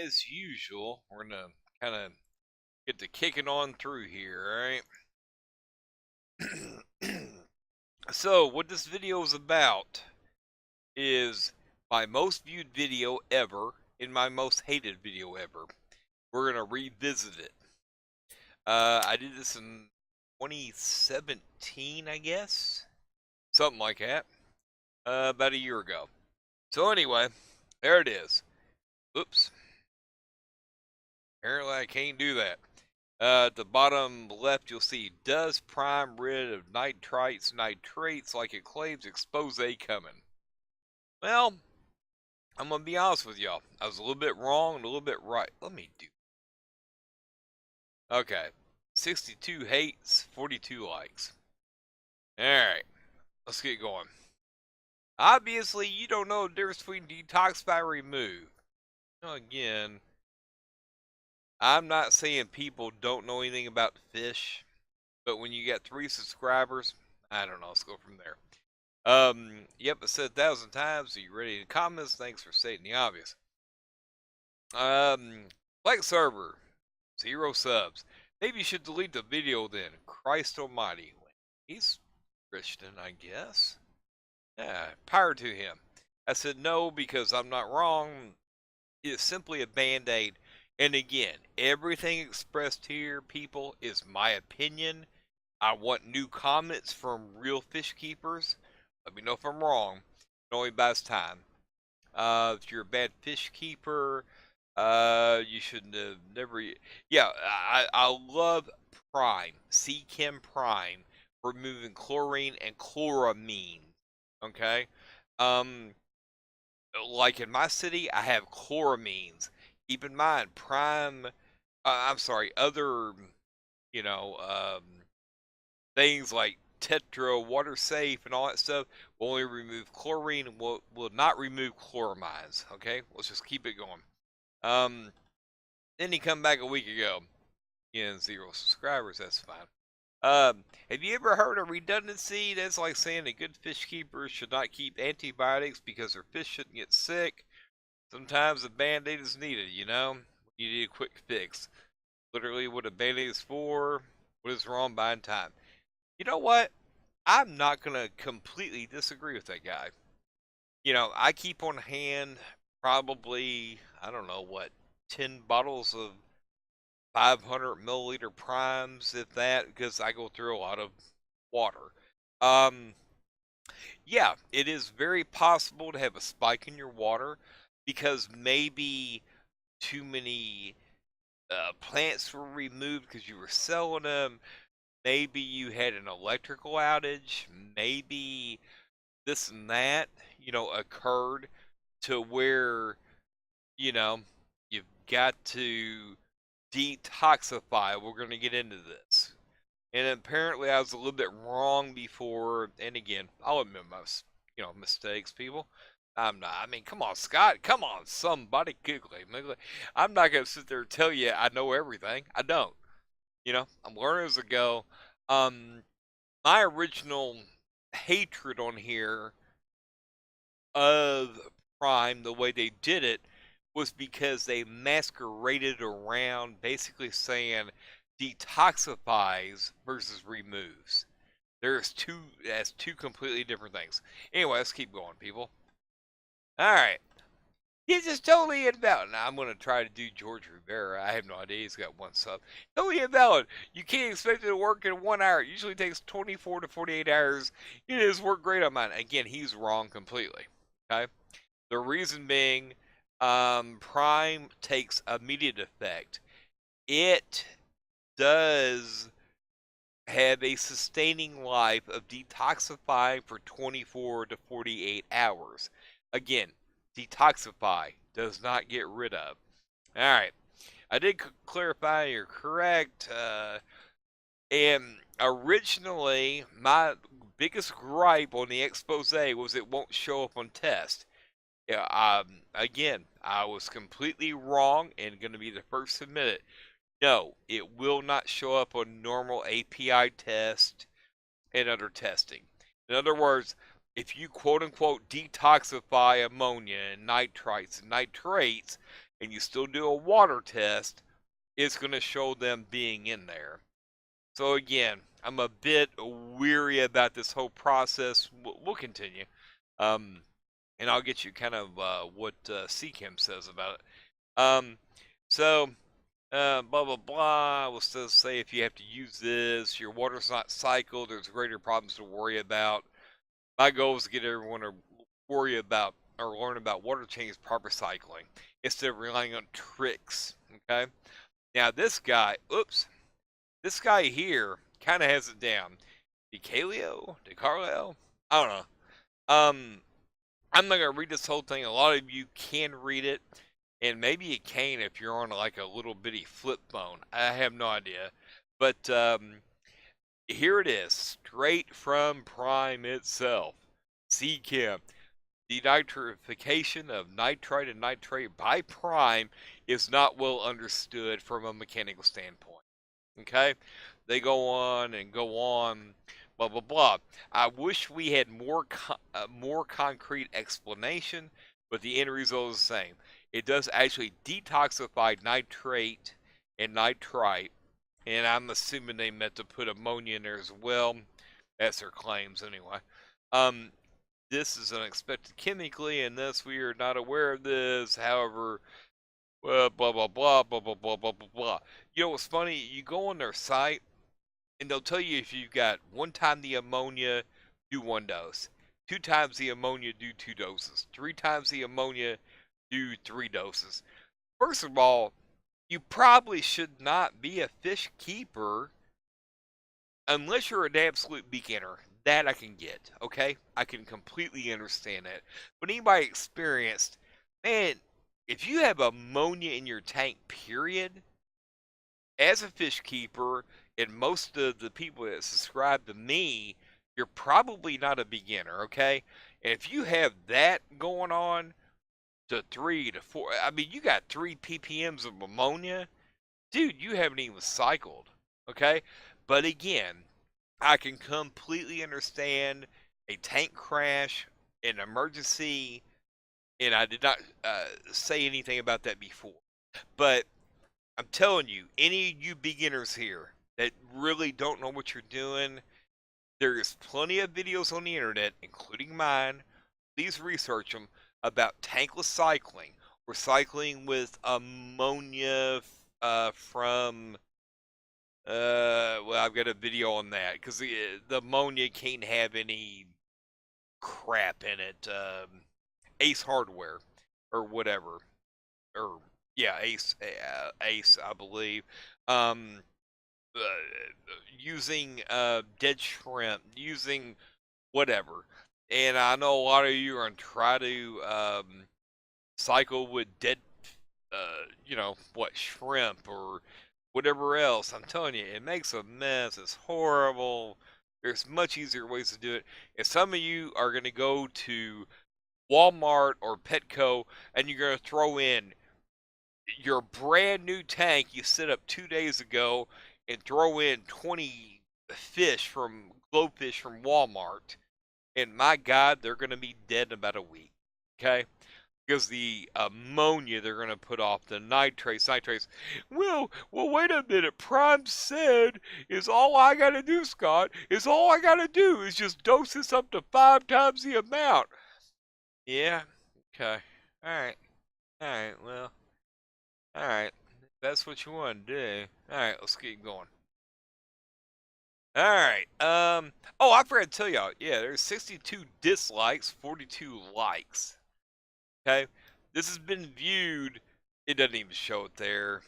as usual, we're gonna kind of get to kicking on through here, alright? So, what this video is about is my most viewed video ever and my most hated video ever. We're gonna revisit it. I did this in 2017, I guess? Something like that. About a year ago. So anyway, there it is. Oops. Apparently I can't do that. At the bottom left, you'll see, does Prime rid of nitrites, nitrates like it claims, expose coming? Well, I'm going to be honest with y'all. I was a little bit wrong and a little bit right. Let me do. Okay. 62 hates, 42 likes. Alright. Let's get going. Obviously, you don't know the difference between detoxify and remove. Now, again, I'm not saying people don't know anything about fish, but when you got 3 subscribers, I don't know. Let's go from there. Yep, I said 1,000 times. Are you ready in the comments? Thanks for stating the obvious. Like server, 0 subs. Maybe you should delete the video then. Christ almighty. He's Christian, I guess. Yeah, power to him. I said no because I'm not wrong. It's simply a band-aid. And again, everything expressed here, people, is my opinion. I want new comments from real fish keepers. Let me know if I'm wrong. It only buys time. If you're a bad fish keeper, you should have never. Yeah, I love Prime, Seachem Prime, removing chlorine and chloramine. Okay, like in my city, I have chloramines. Keep in mind, Prime. I'm sorry, other, you know, things like Tetra, water safe, and all that stuff will only remove chlorine and will not remove chloramines. Okay, let's just keep it going. Then he come back a week ago. Again, 0 subscribers. That's fine. Have you ever heard of redundancy? That's like saying a good fish keeper should not keep antibiotics because their fish shouldn't get sick. Sometimes a band-aid is needed, you know? You need a quick fix. Literally what a band-aid is for, what is wrong buying time. You know what? I'm not going to completely disagree with that guy. You know, I keep on hand probably, I don't know what, 10 bottles of 500 milliliter primes, if that, because I go through a lot of water. Yeah, it is very possible to have a spike in your water because maybe too many plants were removed because you were selling them. Maybe you had an electrical outage. Maybe this and that, occurred to where, you've got to detoxify. We're going to get into this. And apparently I was a little bit wrong before. And again, I'll admit my, mistakes, people. I'm not. I mean, come on, Scott. Come on, somebody. Google it. I'm not going to sit there and tell you I know everything. I don't. I'm learning as I go. My original hatred on here of Prime, the way they did it, was because they masqueraded around basically saying detoxifies versus removes. That's two completely different things. Anyway, let's keep going, people. Alright. This is totally invalid. Now, I'm going to try to do George Rivera. I have no idea. He's got 1 sub. Totally invalid. You can't expect it to work in 1 hour. It usually takes 24 to 48 hours. It has worked great on mine. Again, he's wrong completely. Okay? The reason being, Prime takes immediate effect. It does have a sustaining life of detoxifying for 24 to 48 hours. Again, detoxify does not get rid of. Alright, I did clarify you're correct. And originally, my biggest gripe on the expose was it won't show up on test. Yeah, again, I was completely wrong and going to be the first to admit it. No, it will not show up on normal API test and other testing. In other words, if you quote-unquote detoxify ammonia and nitrites and nitrates, and you still do a water test, it's going to show them being in there. So again, I'm a bit weary about this whole process. We'll continue. Um, and I'll get you kind of what Seachem says about it. So, blah, blah, blah. We'll still say if you have to use this, your water's not cycled, there's greater problems to worry about. My goal is to get everyone to worry about or learn about water change proper cycling instead of relying on tricks. Okay. Now, this guy here kind of has it down. DeCarlo? I don't know. I'm not gonna read this whole thing. A lot of you can read it, and maybe you can if you're on like a little bitty flip phone. I have no idea, but here it is, straight from Prime itself. Seachem. Denitrification of nitrite and nitrate by Prime is not well understood from a mechanical standpoint. Okay? They go on and go on, blah, blah, blah. I wish we had more concrete explanation, but the end result is the same. It does actually detoxify nitrate and nitrite, and I'm assuming they meant to put ammonia in there as well. That's their claims anyway. This is unexpected chemically, and thus we are not aware of this. However, well, blah, blah, blah, blah, blah, blah, blah, blah, blah. You know what's funny? You go on their site, and they'll tell you if you've got 1 time the ammonia, do 1 dose. 2 times the ammonia, do 2 doses. 3 times the ammonia, do 3 doses. First of all, you probably should not be a fish keeper unless you're an absolute beginner. That I can get, okay? I can completely understand that. But anybody experienced, man, if you have ammonia in your tank, period, as a fish keeper, and most of the people that subscribe to me, you're probably not a beginner, okay? And if you have that going on to 3 to 4, I mean, you got 3 ppms of ammonia, dude, you haven't even cycled, okay? But again, I can completely understand a tank crash, an emergency, and I did not say anything about that before. But I'm telling you, any of you beginners here that really don't know what you're doing, there's plenty of videos on the internet, including mine. Please research them about tankless cycling or cycling with ammonia from. Well, I've got a video on that because the ammonia can't have any crap in it. Ace Hardware or whatever, or yeah, Ace, I believe. Um, uh, Using dead shrimp, using whatever. And I know a lot of you are going to try to cycle with dead, you know, what, shrimp or whatever else. I'm telling you, it makes a mess. It's horrible. There's much easier ways to do it. And some of you are going to go to Walmart or Petco and you're going to throw in your brand new tank you set up 2 days ago and throw in 20 glowfish from Walmart. And my God, they're going to be dead in about a week. Okay? Because the ammonia they're going to put off, the nitrates. Well, wait a minute. Prime said, is all I got to do, Scott, is all I got to do is just dose this up to 5 times the amount. Yeah, okay. Alright. Alright, well. Alright. That's what you want to do. Alright, let's keep going. Alright, oh, I forgot to tell y'all. Yeah, there's 62 dislikes, 42 likes. Okay, this has been viewed, it doesn't even show it there,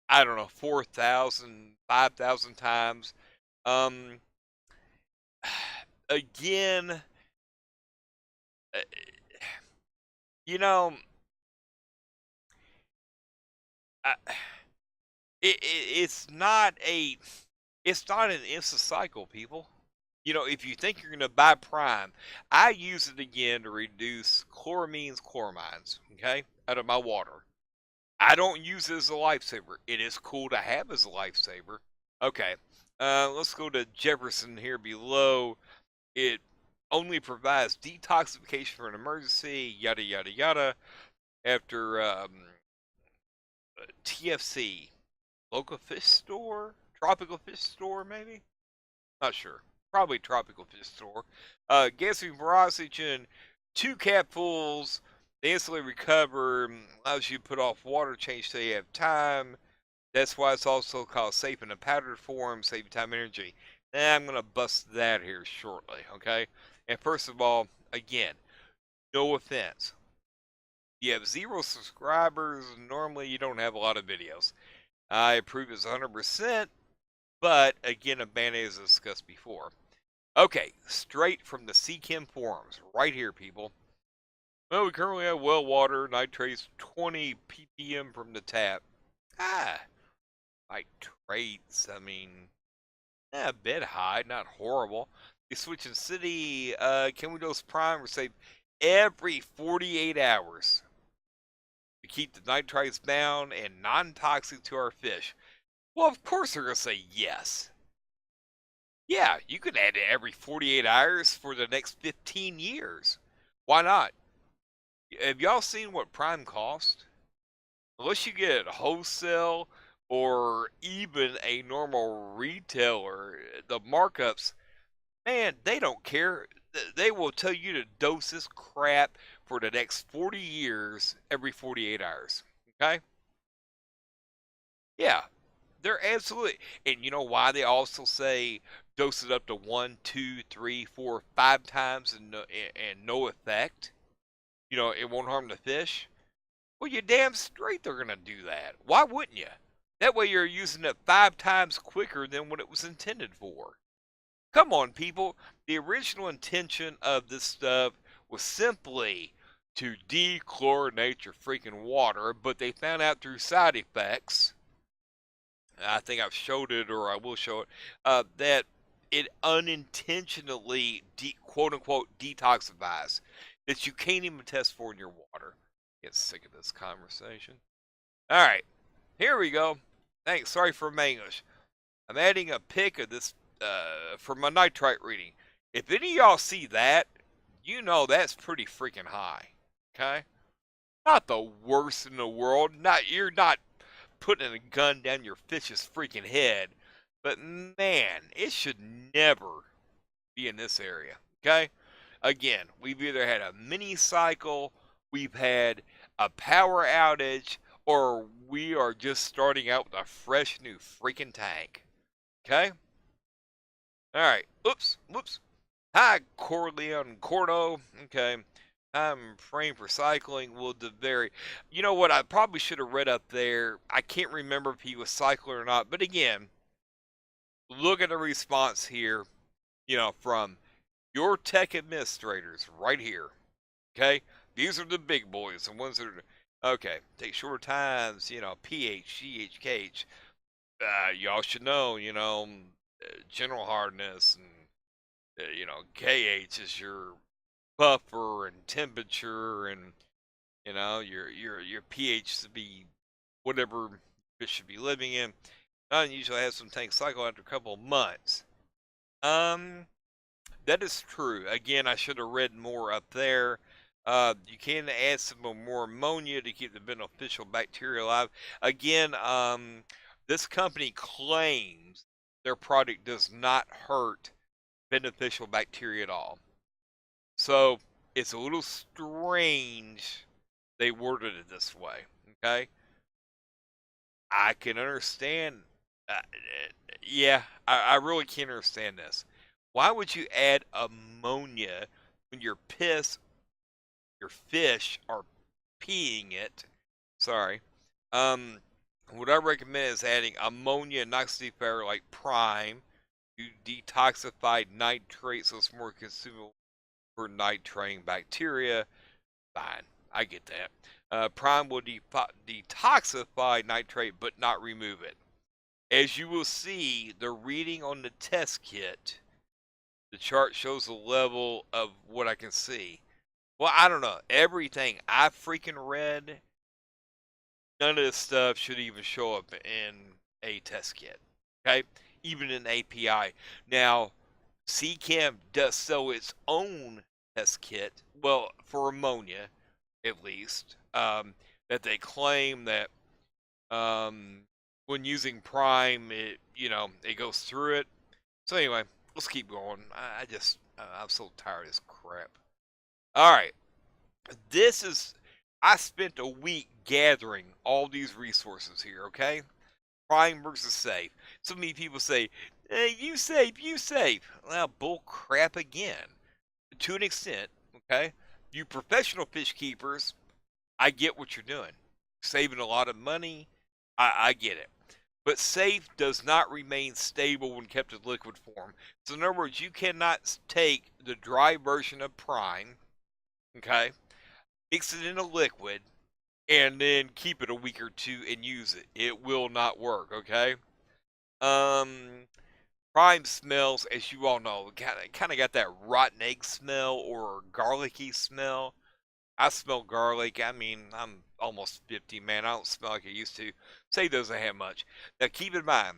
I don't know, 4,000, 5,000 times. Again, you know, it's not an instant cycle, people. You know, if you think you're going to buy Prime, I use it again to reduce chloramines, okay, out of my water. I don't use it as a lifesaver. It is cool to have as a lifesaver. Okay, let's go to Jefferson here below. It only provides detoxification for an emergency, yada, yada, yada. After TFC, local fish store, tropical fish store, maybe. Not sure. Probably tropical fish store. Gasoline for oxygen, 2 capfuls. They instantly recover. Allows you to put off water change till you have time. That's why it's also called safe in a powdered form, save time and energy. I'm going to bust that here shortly, okay? And first of all, again, no offense. You have 0 subscribers, normally you don't have a lot of videos. I approve it's 100%, but again, a band-aid as discussed before. Okay, straight from the Seachem forums, right here, people. Well, we currently have well water, nitrates 20 ppm from the tap. Nitrates, I mean, a bit high, not horrible. You switch in city, can we dose prime or save every 48 hours to keep the nitrites bound and non-toxic to our fish? Well, of course they're going to say yes. Yeah, you could add it every 48 hours for the next 15 years. Why not? Have y'all seen what prime cost? Unless you get wholesale or even a normal retailer, the markups, man, they don't care. They will tell you to dose this crap for the next 40 years every 48 hours. Okay? Yeah, they're absolutely. And you know why they also say dose it up to 1, 2, 3, 4, 5 times and no effect? You know, it won't harm the fish. Well, you're damn straight they're going to do that. Why wouldn't you? That way you're using it 5 times quicker than what it was intended for. Come on, people. The original intention of this stuff was simply to dechlorinate your freaking water, but they found out through side effects, I think I've showed it or I will show it, that it unintentionally, quote-unquote, detoxifies, that you can't even test for in your water. Get sick of this conversation. All right, here we go. Thanks. Sorry for my English. I'm adding a pic of this for my nitrite reading. If any of y'all see that, you know that's pretty freaking high. Okay, not the worst in the world. You're not putting a gun down your fish's freaking head, but man, it should never be in this area. Okay, again, we've either had a mini cycle, we've had a power outage, or we are just starting out with a fresh new freaking tank. Okay? Alright. Oops. Whoops. Hi, Corleone Cordo. Okay. I'm praying for cycling will vary. You know what? I probably should have read up there. I can't remember if he was cycling or not. But again, look at the response here, you know, from your tech administrators right here. Okay? These are the big boys, the ones that are, okay, take shorter times, you know, pH, GH, KH. Y'all should know, you know, general hardness and, you know, KH is your buffer and temperature and, you know, your pH to be whatever fish should be living in. I usually have some tank cycle after a couple of months. That is true. Again, I should have read more up there. You can add some more ammonia to keep the beneficial bacteria alive. Again, this company claims their product does not hurt beneficial bacteria at all. So it's a little strange they worded it this way. Okay, I can understand. Yeah, I really can't understand this. Why would you add ammonia when your fish are peeing it? Sorry. What I recommend is adding ammonia and nitrogen like prime to detoxify nitrates so it's more consumable for nitrating bacteria. Fine, I get that. Prime will detoxify nitrate but not remove it. As you will see, the reading on the test kit, the chart shows the level of what I can see. Well, I don't know. Everything I freaking read, none of this stuff should even show up in a test kit. Okay? Even in API. Now, Seachem does sell its own test kit, well, for ammonia, at least, that they claim that Um, when using Prime, it goes through it. So anyway, let's keep going. I'm so tired of this crap. All right, this is. I spent a week gathering all these resources here. Okay, Prime versus safe. So many people say, hey, you safe, you safe. Well, bull crap again. To an extent, okay? You professional fish keepers, I get what you're doing. Saving a lot of money, I get it. But safe does not remain stable when kept in liquid form. So in other words, you cannot take the dry version of Prime, okay, mix it in a liquid, and then keep it a week or two and use it. It will not work, okay? Um, Prime smells, as you all know, kind of got that rotten egg smell or garlicky smell. I smell garlic. I mean, I'm almost 50, man. I don't smell like I used to. Safe doesn't have much. Now, keep in mind,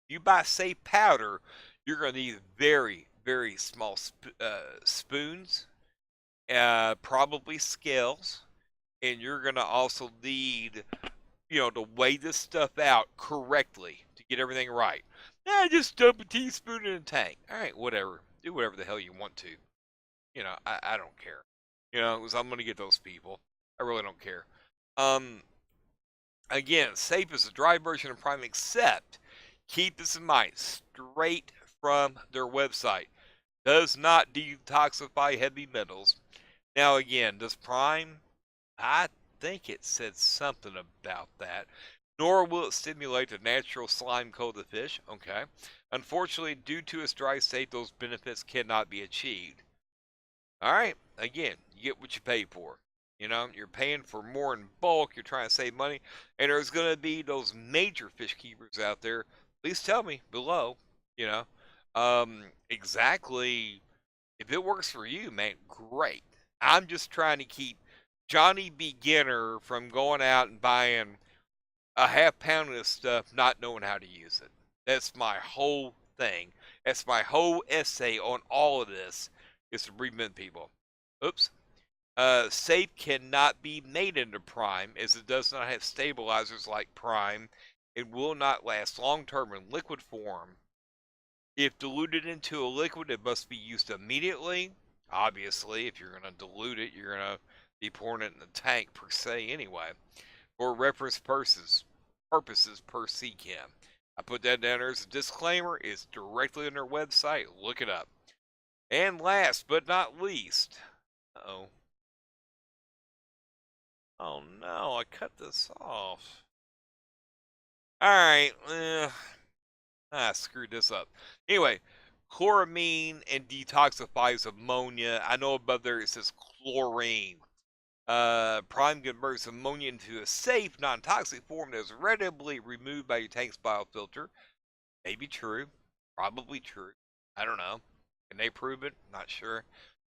you buy Safe powder, you're going to need very, very small spoons, probably scales, and you're going to also need, to weigh this stuff out correctly to get everything right. Just dump a teaspoon in a tank. All right, whatever. Do whatever the hell you want to. I don't care. Because I'm going to get those people. I really don't care. Um, Again, Safe is a dry version of Prime, except keep this in mind, straight from their website. Does not detoxify heavy metals. Now, again, does Prime? I think it said something about that. Nor will it stimulate the natural slime coat of the fish. Okay. Unfortunately, due to its dry state, those benefits cannot be achieved. All right. Again, you get what you pay for. You're paying for more in bulk. You're trying to save money. And there's going to be those major fish keepers out there. Please tell me below, you know, exactly if it works for you, man, great. I'm just trying to keep Johnny Beginner from going out and buying a half pound of this stuff, not knowing how to use it. That's my whole thing. That's my whole essay on all of this, is to prevent people. Oops. Safe cannot be made into Prime, as it does not have stabilizers like Prime. It will not last long term in liquid form. If diluted into a liquid, it must be used immediately. Obviously, if you're going to dilute it, you're going to be pouring it in the tank per se anyway. For reference purposes per Seachem. I put that down there as a disclaimer. It's directly on their website. Look it up. And last but not least, uh-oh. Oh no, I cut this off. Alright, I screwed this up. Anyway, chloramine and detoxifies ammonia. I know above there it says chlorine. Prime converts ammonia into a safe, non-toxic form that is readily removed by your tank's biofilter. Maybe true. Probably true. I don't know. Can they prove it? Not sure.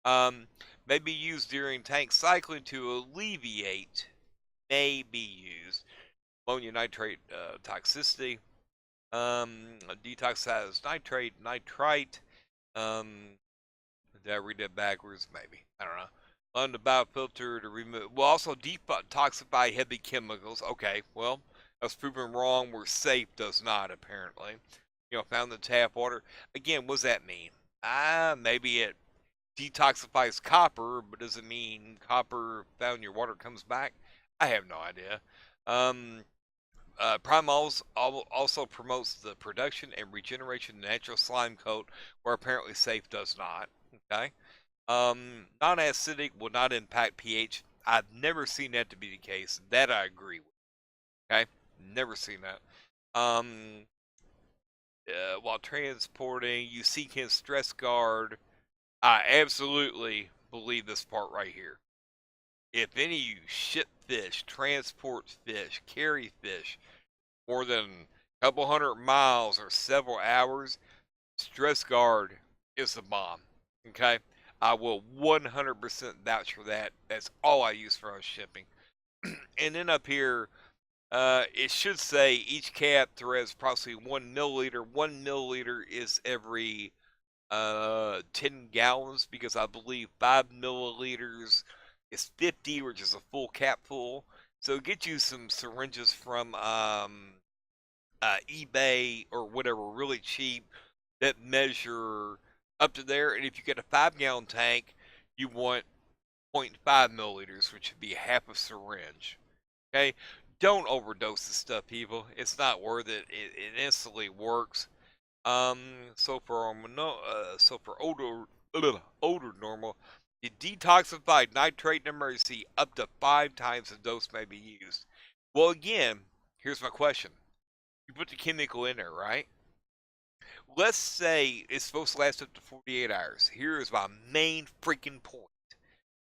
May be used during tank cycling to alleviate, may be used, ammonia nitrate toxicity. Detoxized nitrate, nitrite. Did I read that backwards? Maybe. I don't know. On the biofilter to remove. Will also detoxify heavy chemicals. Okay, well, that's proven wrong where safe does not, apparently. Found in the tap water. Again, what does that mean? Maybe it detoxifies copper, but does it mean copper found in your water comes back? I have no idea. Prime also promotes the production and regeneration of natural slime coat, where apparently safe does not. Okay. Non-acidic will not impact pH. I've never seen that to be the case. That I agree with. Okay. Never seen that. While transporting, you seek his stress guard. I absolutely believe this part right here. If any of you ship fish, transport fish, carry fish more than a couple 100 miles or several hours, stress guard is the bomb. Okay? I will 100% vouch for that. That's all I use for shipping. And then up here, it should say each cap threads approximately 1 milliliter. 1 milliliter is every 10 gallons, because I believe 5 milliliters is 50, which is a full cap full. So get you some syringes from eBay or whatever, really cheap, that measure up to there. And if you get a 5-gallon tank, you want 0.5 milliliters, which would be half a syringe. Okay, don't overdose this stuff, people. It's not worth it. It instantly works. So for older normal, the detoxified nitrate in emergency up to 5 times the dose may be used. Well, again, here's my question: you put the chemical in there, right? Let's say it's supposed to last up to 48 hours. Here is my main freaking point.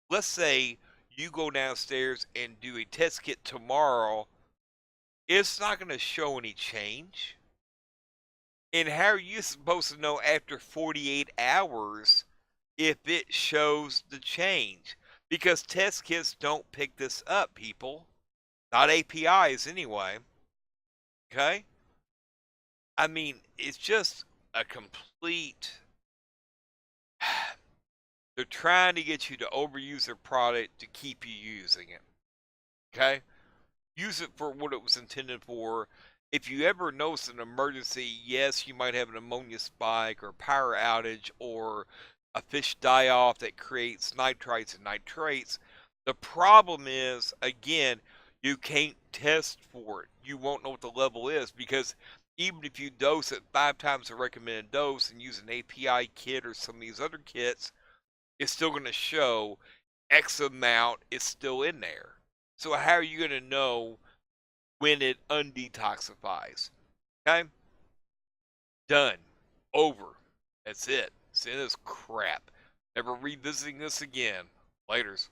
Let's say you go downstairs and do a test kit tomorrow. It's not going to show any change. And how are you supposed to know after 48 hours if it shows the change? Because test kits don't pick this up, people. Not APIs, anyway. Okay? I mean, it's just a complete. They're trying to get you to overuse their product to keep you using it. Okay? Use it for what it was intended for. If you ever notice an emergency, yes, you might have an ammonia spike or power outage or a fish die off that creates nitrites and nitrates. The problem is, again, you can't test for it. You won't know what the level is, because even if you dose it 5 times the recommended dose and use an API kit or some of these other kits, it's still going to show X amount is still in there. So how are you going to know when it undetoxifies? Okay? Done. Over. That's it. It's in this crap. Never revisiting this again. Laters.